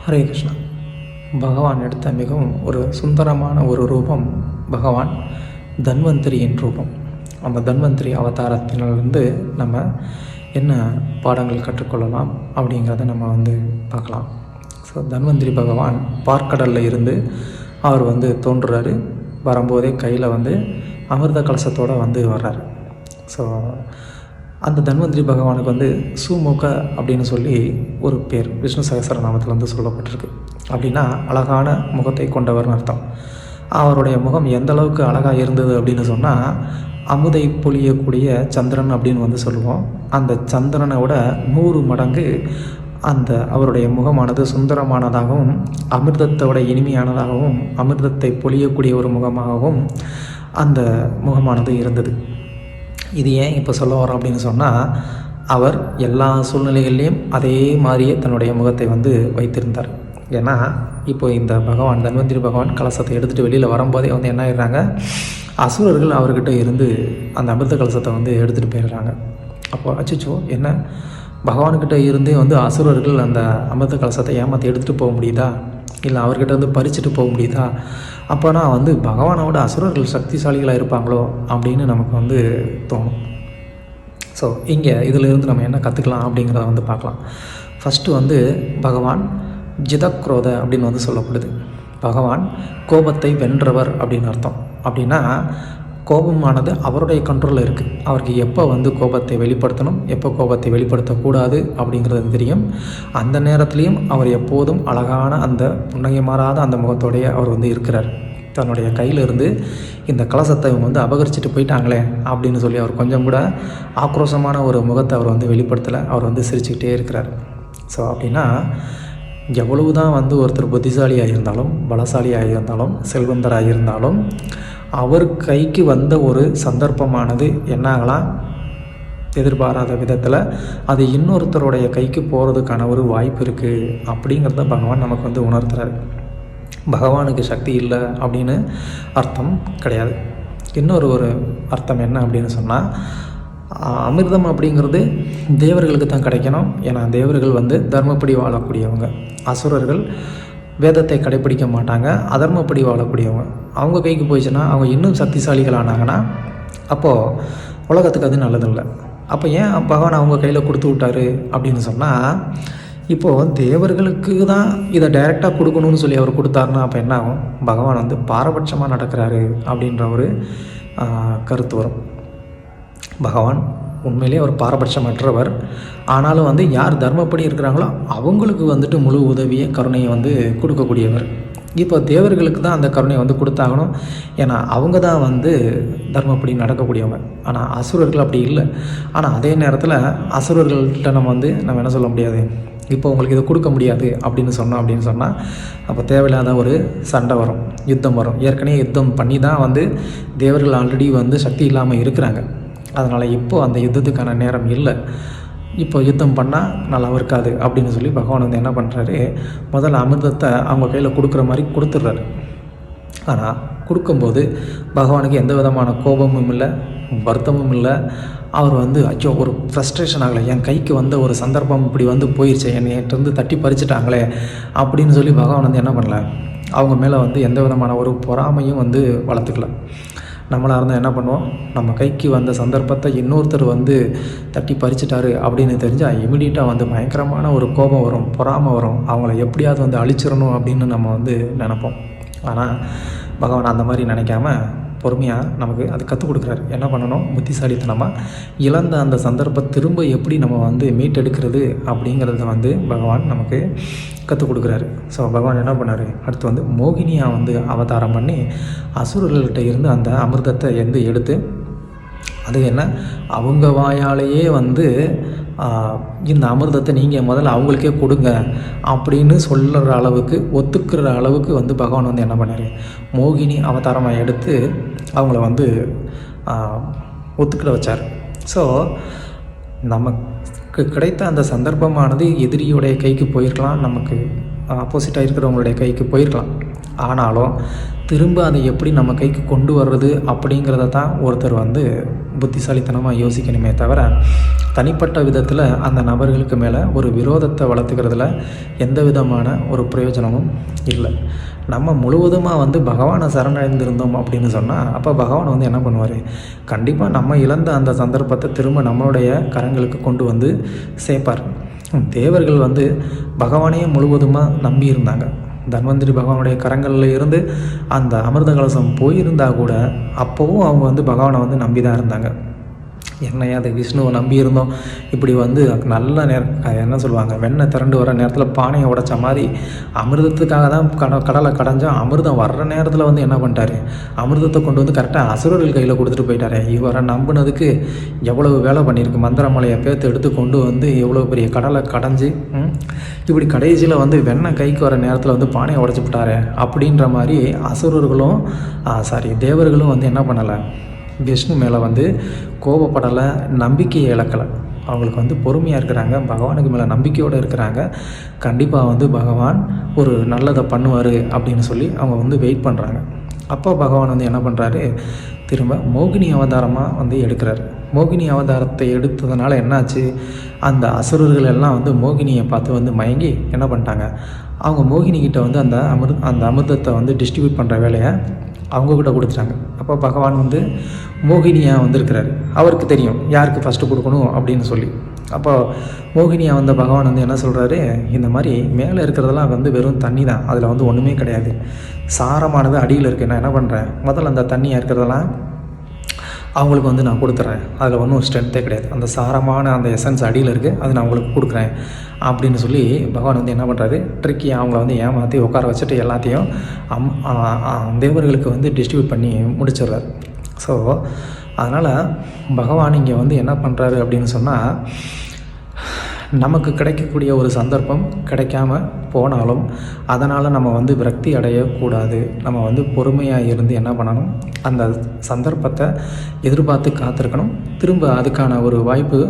ஹரே கிருஷ்ணா. பகவான் எடுத்த மிகவும் ஒரு சுந்தரமான ஒரு ரூபம் பகவான் தன்வந்திரியின் ரூபம். அந்த தன்வந்திரி அவதாரத்திலிருந்து நம்ம என்ன பாடங்கள் கற்றுக்கொள்ளலாம் அப்படிங்கிறத நம்ம பார்க்கலாம். ஸோ தன்வந்திரி பகவான் பார்க்கடலில் இருந்து அவர் தோன்றுறாரு. வரும்போதே கையில் அமிர்த கலசத்தோடு வர்றாரு. ஸோ அந்த தன்வந்திரி பகவானுக்கு சுமுக அப்படின்னு சொல்லி ஒரு பேர் விஷ்ணு சகஸ்ரநாமத்தில் சொல்லப்பட்டிருக்கு. அப்படின்னா அழகான முகத்தை கொண்டவர்னு அர்த்தம். அவருடைய முகம் எந்த அளவுக்கு அழகாக இருந்தது அப்படின்னு சொன்னால், அமுதை பொழியக்கூடிய சந்திரன் அப்படின்னு சொல்லுவோம். அந்த சந்திரனை விட 100 மடங்கு அந்த அவருடைய முகமானது சுந்தரமானதாகவும், அமிர்தத்தோட இனிமையானதாகவும், அமிர்தத்தை பொழியக்கூடிய ஒரு முகமாகவும் அந்த முகமானது இருந்தது. இது ஏன் இப்போ சொல்ல வரோம் அப்படின்னு சொன்னால், அவர் எல்லா சூழ்நிலைகள்லேயும் அதே மாதிரியே தன்னுடைய முகத்தை வைத்திருந்தார். ஏன்னா இப்போ இந்த பகவான் தன்வந்திரி பகவான் கலசத்தை எடுத்துகிட்டு வெளியில் வரும்போதே என்ன ஆயிடுறாங்க, அசுரர்கள் அவர்கிட்ட இருந்து அந்த அமிர்த கலசத்தை எடுத்துகிட்டு போயிடுறாங்க. அப்போ அச்சோ, என்ன பகவான்கிட்ட இருந்தே அசுரர்கள் அந்த அமிர்த கலசத்தை ஏமாற்றி எடுத்துகிட்டு போக முடியுதா, இல்லை அவர்கிட்ட பறிச்சுட்டு போக முடியுதா? அப்போனா பகவானோட அசுரர்கள் சக்திசாலிகளாக இருப்பாங்களோ அப்படின்னு நமக்கு தோணும். ஸோ இங்கே இதிலிருந்து நம்ம என்ன கற்றுக்கலாம் அப்படிங்கிறத பார்க்கலாம். ஃபஸ்ட்டு பகவான் ஜிதக்ரோத அப்படின்னு சொல்லப்படுது. பகவான் கோபத்தை வென்றவர் அப்படின்னு அர்த்தம். அப்படின்னா கோபமானது அவருடைய கண்ட்ரோலில் இருக்குது. அவருக்கு எப்போ கோபத்தை வெளிப்படுத்தணும், எப்போ கோபத்தை வெளிப்படுத்தக்கூடாது அப்படிங்கிறது தெரியும். அந்த நேரத்துலையும் அவர் எப்போதும் அழகான அந்த புன்னகை மாறாத அந்த முகத்தோடைய அவர் இருக்கிறார். தன்னுடைய கையிலிருந்து இந்த கலசத்தை இவங்க அபகரிச்சுட்டு போயிட்டாங்களே அப்படின்னு சொல்லி அவர் கொஞ்சம் கூட ஆக்ரோஷமான ஒரு முகத்தை அவர் வெளிப்படுத்தலை. அவர் சிரிச்சுக்கிட்டே இருக்கிறார். ஸோ அப்படின்னா எவ்வளவு தான் ஒருத்தர் புத்திசாலியாக இருந்தாலும், பலசாலியாக இருந்தாலும், செல்வந்தராக இருந்தாலும், அவர் கைக்கு வந்த ஒரு சந்தர்ப்பமானது என்னாகலாம், எதிர்பாராத விதத்தில் அது இன்னொருத்தருடைய கைக்கு போகிறதுக்கான ஒரு வாய்ப்பு இருக்குது அப்படிங்கிறத பகவான் நமக்கு உணர்த்துறாரு. பகவானுக்கு சக்தி இல்லை அப்படின்னு அர்த்தம் கிடையாது. இன்னொரு அர்த்தம் என்ன அப்படின்னு சொன்னால், அமிர்தம் அப்படிங்கிறது தேவர்களுக்கு தான் கிடைக்கணும். ஏன்னா தேவர்கள் தர்மப்படி வாழக்கூடியவங்க. அசுரர்கள் வேதத்தை கடைப்பிடிக்க மாட்டாங்க, அதர்மப்படி வாழக்கூடியவங்க. அவங்க கைக்கு போயிடுச்சுன்னா அவங்க இன்னும் சக்திசாலிகளானாங்கன்னா அப்போது உலகத்துக்கு அது நல்லதில்லை. அப்போ ஏன் பகவான் அவங்க கையில் கொடுத்து விட்டாரு அப்படின்னு சொன்னால், இப்போது தேவர்களுக்கு தான் இதை டைரெக்டாக கொடுக்கணும்னு சொல்லி அவர் கொடுத்தாருன்னா அப்போ என்ன ஆகும், பகவான் பாரபட்சமாக நடக்கிறாரு அப்படின்ற ஒரு கருத்து வரும். பகவான் உண்மையிலே அவர் பாரபட்சமற்றவர். ஆனாலும் யார் தர்மப்படி இருக்கிறாங்களோ அவங்களுக்கு முழு உதவியை கருணையை கொடுக்கக்கூடியவர். இப்போ தேவர்களுக்கு தான் அந்த கருணையை கொடுத்தாகணும். ஏன்னா அவங்க தான் தர்மப்படி நடக்கக்கூடியவங்க. ஆனால் அசுரர்கள் அப்படி இல்லை. ஆனால் அதே நேரத்தில் அசுரர்கள்ட்ட நம்ம என்ன சொல்ல முடியாது, இப்போ உங்களுக்கு இதை கொடுக்க முடியாது அப்படின்னு சொன்னால் அப்போ தேவையில்லாத ஒரு சண்டை வரும், யுத்தம் வரும். ஏற்கனவே யுத்தம் பண்ணி தான் தேவர்கள் ஆல்ரெடி சக்தி இல்லாமல் இருக்கிறாங்க. அதனால் இப்போது அந்த யுத்தத்துக்கான நேரம் இல்லை. இப்போ யுத்தம் பண்ணால் நல்லாவும் இருக்காது அப்படின்னு சொல்லி பகவான் என்ன பண்ணுறாரு, முதல்ல அமிர்தத்தை அவங்க கையில் கொடுக்குற மாதிரி கொடுத்துட்றாரு. ஆனால் கொடுக்கும்போது பகவானுக்கு எந்த விதமான கோபமும் இல்லை, வருத்தமும் இல்லை. அவர் ஐயோ ஒரு ஃப்ரஸ்ட்ரேஷன் ஆகலை, என் கைக்கு ஒரு சந்தர்ப்பம் இப்படி போயிடுச்சு, என்னையிட்டு தட்டி பறிச்சுட்டாங்களே அப்படின்னு சொல்லி பகவான் என்ன பண்ணல, அவங்க மேலே எந்த விதமான ஒரு பொறாமையும் வளர்த்துக்கல. நம்மளாக இருந்தால் என்ன பண்ணுவோம், நம்ம கைக்கு வந்த சந்தர்ப்பத்தை இன்னொருத்தர் தட்டி பறிச்சிட்டாரு அப்படின்னு தெரிஞ்சால் இமிடியட்டாக பயங்கரமான ஒரு கோபம் வரும், பொறாமை வரும். அவங்கள எப்படியாவது அழிச்சிடணும் அப்படின்னு நம்ம நினைப்போம். ஆனால் பகவான் அந்த மாதிரி நினைக்காம பொறுமையாக நமக்கு அது கற்றுக் கொடுக்குறாரு. என்ன பண்ணணும், புத்திசாலித்தனமாக இழந்த அந்த சந்தர்ப்பத்தை திரும்ப எப்படி நம்ம மீட்டெடுக்கிறது அப்படிங்கிறத பகவான் நமக்கு கற்றுக் கொடுக்குறாரு. ஸோ பகவான் என்ன பண்ணார், அடுத்து மோகினியாக அவதாரம் பண்ணி அசுரர்கள்கிட்ட இருந்து அந்த அமிர்தத்தை எடுத்து அது என்ன அவங்க வாயாலேயே இந்த அமிர்தத்தை நீங்கள் முதல்ல அவங்களுக்கே கொடுங்க அப்படின்னு சொல்கிற அளவுக்கு, ஒத்துக்கிற அளவுக்கு பகவான் என்ன பண்ணார், மோகினி அவதாரமாக எடுத்து அவங்கள ஒத்துக்கிட வச்சார். ஸோ நமக்கு கிடைத்த அந்த சந்தர்ப்பமானது எதிரியுடைய கைக்கு போயிருக்கலாம், நமக்கு ஆப்போசிட்டாக இருக்கிறவங்களுடைய கைக்கு போயிருக்கலாம். ஆனாலும் திரும்ப அதை எப்படி நம்ம கைக்கு கொண்டு வர்றது அப்படிங்கிறத தான் ஒருத்தர் புத்திசாலித்தனமாக யோசிக்கணுமே தவிர தனிப்பட்ட விதத்தில் அந்த நபர்களுக்கு மேலே ஒரு விரோதத்தை வளர்த்துக்கிறதுல எந்த விதமான ஒரு பிரயோஜனமும் இல்லை. நம்ம முழுவதுமாக பகவானை சரணடைந்திருந்தோம் அப்படின்னு சொன்னால் அப்போ பகவான் என்ன பண்ணுவார், கண்டிப்பாக நம்ம இழந்த அந்த சந்தர்ப்பத்தை திரும்ப நம்மளுடைய கரங்களுக்கு கொண்டு வந்து சேர்ப்பார். தேவர்கள் பகவானையே முழுவதுமாக நம்பி இருந்தாங்க. தன்வந்திரி பகவானுடைய கரங்களில் இருந்து அந்த அமிர்த கலசம் போயிருந்தால் கூட அப்போவும் அவங்க பகவானை நம்பி தான் இருந்தாங்க. என்னையா அது விஷ்ணுவை நம்பி இருந்தோம், இப்படி நல்ல என்ன சொல்லுவாங்க, வெண்ணெய் திரண்டு வர நேரத்தில் பானையை உடைச்ச மாதிரி அமிர்தத்துக்காக தான் கடலை கடைஞ்சோம். அமிர்தம் வர்ற நேரத்தில் என்ன பண்ணிட்டாரு, அமிர்தத்தை கொண்டு கரெக்டாக அசுரர்கள் கையில் கொடுத்துட்டு போயிட்டாரு. இவரை நம்பினதுக்கு எவ்வளவு வேலை பண்ணியிருக்கு, மந்திரமலையை பேர்த்து எடுத்து கொண்டு எவ்வளோ பெரிய கடலை கடைஞ்சி இப்படி கடைசியில் வெண்ணெய் கைக்கு வர நேரத்தில் பானையை உடைச்சி விட்டாரு அப்படின்ற மாதிரி அசுரர்களும் தேவர்களும் என்ன பண்ணலை, விஷ்ணு மேலே கோபப்படலை, நம்பிக்கையை இழக்கலை. அவங்களுக்கு பொறுமையாக இருக்கிறாங்க, பகவானுக்கு மேலே நம்பிக்கையோடு இருக்கிறாங்க. கண்டிப்பாக பகவான் ஒரு நல்லதை பண்ணுவார் அப்படின்னு சொல்லி அவங்க வெயிட் பண்ணுறாங்க. அப்போ பகவான் என்ன பண்ணுறாரு, திரும்ப மோகினி அவதாரமாக எடுக்கிறார். மோகினி அவதாரத்தை எடுத்ததுனால என்னாச்சு, அந்த அசுரர்கள் எல்லாம் மோகினியை பார்த்து மயங்கி என்ன பண்ணிட்டாங்க, அவங்க மோகினிக்கிட்ட அந்த அமிர்தத்தை டிஸ்ட்ரிபியூட் பண்ணுற வேலையை அவங்கக்கிட்ட கொடுத்துட்டாங்க. அப்போ பகவான் மோகினியாக வந்திருக்கிறாரு. அவருக்கு தெரியும் யாருக்கு ஃபஸ்ட்டு கொடுக்கணும் அப்படின்னு சொல்லி. அப்போ மோகினியாக பகவான் என்ன சொல்கிறாரு, இந்த மாதிரி மேலே இருக்கிறதெல்லாம் வெறும் தண்ணி தான், அதில் ஒன்றுமே கிடையாது, சாரமானது அடியில் இருக்குது. நான் என்ன பண்ணுறேன், முதல்ல அந்த தண்ணியாக இருக்கிறதெல்லாம் அவங்களுக்கு நான் கொடுத்துட்றேன், அதில் ஒன்றும் ஸ்ட்ரென்த்தே கிடையாது, அந்த சாரமான அந்த எசன்ஸ் அடியில் இருக்குது, அது நான் உங்களுக்கு கொடுக்குறேன் அப்படின்னு சொல்லி பகவான் என்ன பண்ணுறாரு, ட்ரிக்கி அவங்கள ஏமாற்றி உட்கார வச்சுட்டு எல்லாத்தையும் தேவர்களுக்கு டிஸ்ட்ரிபியூட் பண்ணி முடிச்சிடுறாரு. ஸோ அதனால் பகவான் இங்கே என்ன பண்ணுறாரு அப்படின்னு சொன்னால், நமக்கு கிடைக்கக்கூடிய ஒரு சந்தர்ப்பம் கிடைக்காம போனாலும் அதனால் நம்ம விரக்தி அடையக்கூடாது. நம்ம பொறுமையாக இருந்து என்ன பண்ணணும், அந்த சந்தர்ப்பத்தை எதிர்பார்த்து காத்திருக்கணும். திரும்ப அதுக்கான ஒரு வாய்ப்பு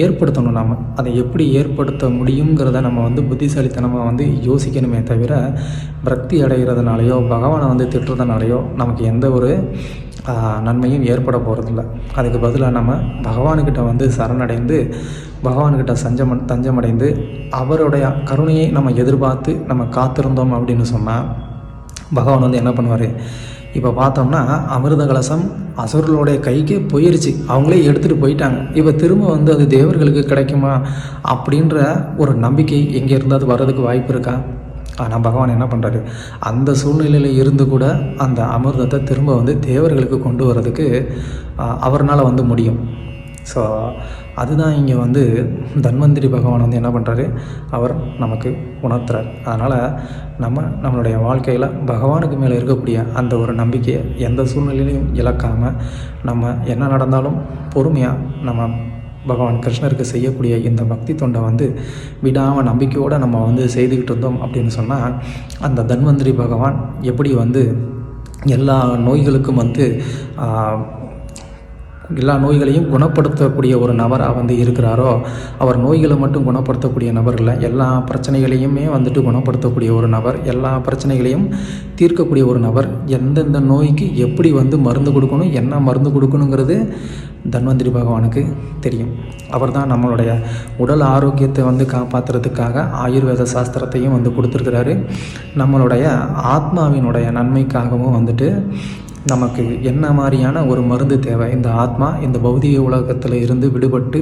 ஏற்படுத்தணும். நாம் அதை எப்படி ஏற்படுத்த முடியுங்கிறத நம்ம புத்திசாலித்தனமாக யோசிக்கணுமே தவிர விரக்தி அடைகிறதுனாலையோ பகவானை திட்டுறதுனாலையோ நமக்கு எந்த ஒரு நன்மையும் ஏற்பட போகிறதில்ல. அதுக்கு பதிலாக நம்ம பகவானுக்கிட்ட சரணடைந்து பகவான்கிட்ட தஞ்சமடைந்து அவருடைய கருணையை நம்ம எதிர்பார்த்து நம்ம காத்திருந்தோம் அப்படின்னு சொன்னால் பகவான் என்ன பண்ணுவார், இப்போ பார்த்தோம்னா அமிர்த கலசம் அசுரர்களுடைய கைக்கு போயிருச்சு, அவங்களே எடுத்துகிட்டு போயிட்டாங்க. இப்போ திரும்ப அது தேவர்களுக்கு கிடைக்குமா அப்படின்ற ஒரு நம்பிக்கை எங்கே இருந்தால் அது வர்றதுக்கு வாய்ப்பு இருக்கா? ஆனால் பகவான் என்ன பண்ணுறாரு, அந்த சூழ்நிலையில் இருந்து கூட அந்த அமிர்தத்தை திரும்ப தேவர்களுக்கு கொண்டு வர்றதுக்கு அவர்னால் முடியும். ஸோ அதுதான் இங்கே தன்வந்திரி பகவான் என்ன பண்ணுறாரு, அவர் நமக்கு உணர்த்துறார். அதனால் நம்மளுடைய வாழ்க்கையில் பகவானுக்கு மேலே இருக்கக்கூடிய அந்த ஒரு நம்பிக்கையை எந்த சூழ்நிலையிலையும் இழக்காமல் நம்ம என்ன நடந்தாலும் பொறுமையாக நம்ம பகவான் கிருஷ்ணருக்கு செய்யக்கூடிய இந்த பக்தி தொண்டை விடாமல் நம்பிக்கையோடு நம்ம செய்துக்கிட்டு இருந்தோம் அப்படின்னு சொன்னால் அந்த தன்வந்திரி பகவான் எப்படி எல்லா நோய்களுக்கும் எல்லா நோய்களையும் குணப்படுத்தக்கூடிய ஒரு நபராக இருக்கிறாரோ, அவர் நோய்களை மட்டும் குணப்படுத்தக்கூடிய நபர் இல்லை, எல்லா பிரச்சனைகளையுமே குணப்படுத்தக்கூடிய ஒரு நபர், எல்லா பிரச்சனைகளையும் தீர்க்கக்கூடிய ஒரு நபர். எந்தெந்த நோய்க்கு எப்படி மருந்து கொடுக்கணும், என்ன மருந்து கொடுக்கணுங்கிறது தன்வந்திரி பகவானுக்கு தெரியும். அவர் தான் நம்மளுடைய உடல் ஆரோக்கியத்தை காப்பாற்றுறதுக்காக ஆயுர்வேத சாஸ்திரத்தையும் கொடுத்துருக்கிறாரு. நம்மளுடைய ஆத்மாவினுடைய நன்மைக்காகவும் நமக்கு என்ன மாதிரியான ஒரு மருந்து தேவை, இந்த ஆத்மா இந்த பௌதிக உலகத்தில் இருந்து விடுபட்டு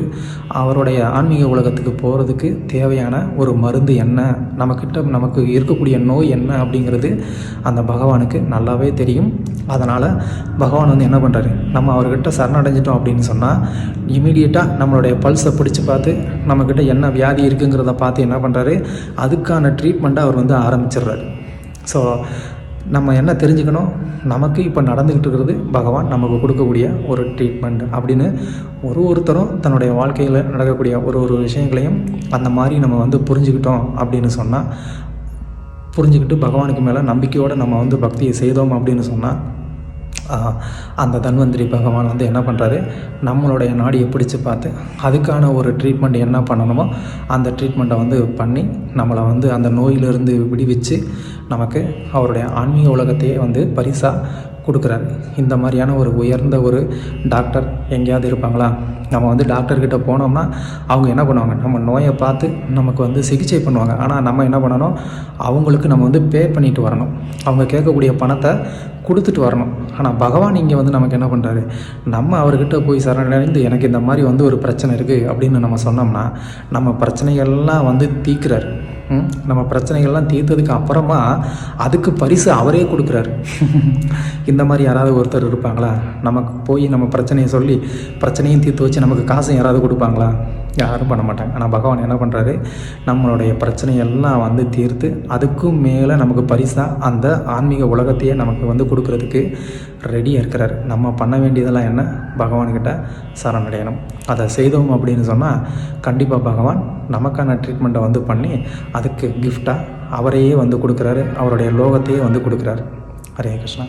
அவருடைய ஆன்மீக உலகத்துக்கு போகிறதுக்கு தேவையான ஒரு மருந்து என்ன, நமக்கு இருக்கக்கூடிய நோய் என்ன அப்படிங்கிறது அந்த பகவானுக்கு நல்லாவே தெரியும். அதனால் பகவான் என்ன பண்ணுறாரு, நம்ம அவர்கிட்ட சரணடைஞ்சிட்டோம் அப்படின்னு சொன்னால் இமீடியட்டாக நம்மளுடைய பல்ஸை பிடிச்சி பார்த்து நம்மக்கிட்ட என்ன வியாதி இருக்குங்கிறத பார்த்து என்ன பண்ணுறாரு, அதுக்கான ட்ரீட்மெண்ட்டை அவர் ஆரம்பிச்சிடுறாரு. ஸோ நம்ம என்ன தெரிஞ்சுக்கணும், நமக்கு இப்போ நடந்துக்கிட்டு இருக்கிறது பகவான் நமக்கு கொடுக்கக்கூடிய ஒரு ட்ரீட்மெண்ட் அப்படின்னு ஒருத்தரும் தன்னுடைய வாழ்க்கையில் நடக்கக்கூடிய ஒரு விஷயங்களையும் அந்த மாதிரி நம்ம புரிஞ்சுக்கிட்டோம் அப்படின்னு சொன்னால், புரிஞ்சுக்கிட்டு பகவானுக்கு மேலே நம்பிக்கையோடு நம்ம பக்தியை செய்தோம் அப்படின்னு சொன்னால் அந்த தன்வந்திரி பகவான் என்ன பண்ணுறாரு, நம்மளுடைய நாடியை பிடிச்சி பார்த்து அதுக்கான ஒரு ட்ரீட்மெண்ட் என்ன பண்ணணுமோ அந்த ட்ரீட்மெண்ட்டை பண்ணி நம்மளை அந்த நோயிலிருந்து விடுவிச்சு நமக்கு அவருடைய ஆன்மீக உலகத்தையே பரிசாக கொடுக்குறாரு. இந்த மாதிரியான ஒரு உயர்ந்த ஒரு டாக்டர் எங்கேயாவது இருப்பாங்களா? நம்ம வந்து டாக்டர்கிட்ட போனோம்னா அவங்க என்ன பண்ணுவாங்க, நம்ம நோயை பார்த்து நமக்கு வந்து சிகிச்சை பண்ணுவாங்க. ஆனால் நம்ம என்ன பண்ணணும், அவங்களுக்கு நம்ம வந்து பே பண்ணிட்டு வரணும், அவங்க கேட்கக்கூடிய பணத்தை கொடுத்துட்டு வரணும். ஆனால் பகவான் இங்கே வந்து நமக்கு என்ன பண்ணுறாரு, நம்ம அவர்கிட்ட போய் சரணடைந்து எனக்கு இந்த மாதிரி வந்து ஒரு பிரச்சனை இருக்குது அப்படின்னு நம்ம சொன்னோம்னா நம்ம பிரச்சனைகள்லாம் வந்து தீர்க்குறாரு. நம்ம பிரச்சனைகள்லாம் தீர்த்ததுக்கு அப்புறமா அதுக்கு பரிசு அவரே கொடுக்குறாரு. இந்த மாதிரி யாராவது ஒருத்தர் இருப்பாங்களா? நமக்கு போய் நம்ம பிரச்சனையை சொல்லி பிரச்சனையும் தீர்த்து வச்சு நமக்கு காசும் யாராவது கொடுப்பாங்களா? யாரும் பண்ண மாட்டாங்க. ஆனால் பகவான் என்ன பண்ணுறாரு, நம்மளுடைய பிரச்சனையெல்லாம் வந்து தீர்த்து அதுக்கும் மேலே நமக்கு பரிசாக அந்த ஆன்மீக உலகத்தையே நமக்கு வந்து கொடுக்கறதுக்கு ரெடியாக இருக்கிறார். நம்ம பண்ண வேண்டியதெல்லாம் என்ன, பகவான்கிட்ட சரணடையணும். அதை செய்தோம் அப்படின்னு சொன்னால் கண்டிப்பாக பகவான் நமக்கான ட்ரீட்மெண்ட்டை வந்து பண்ணி அதுக்கு கிஃப்டாக அவரையே வந்து கொடுக்குறாரு, அவருடைய லோகத்தையே வந்து கொடுக்குறாரு. ஹரே கிருஷ்ணா.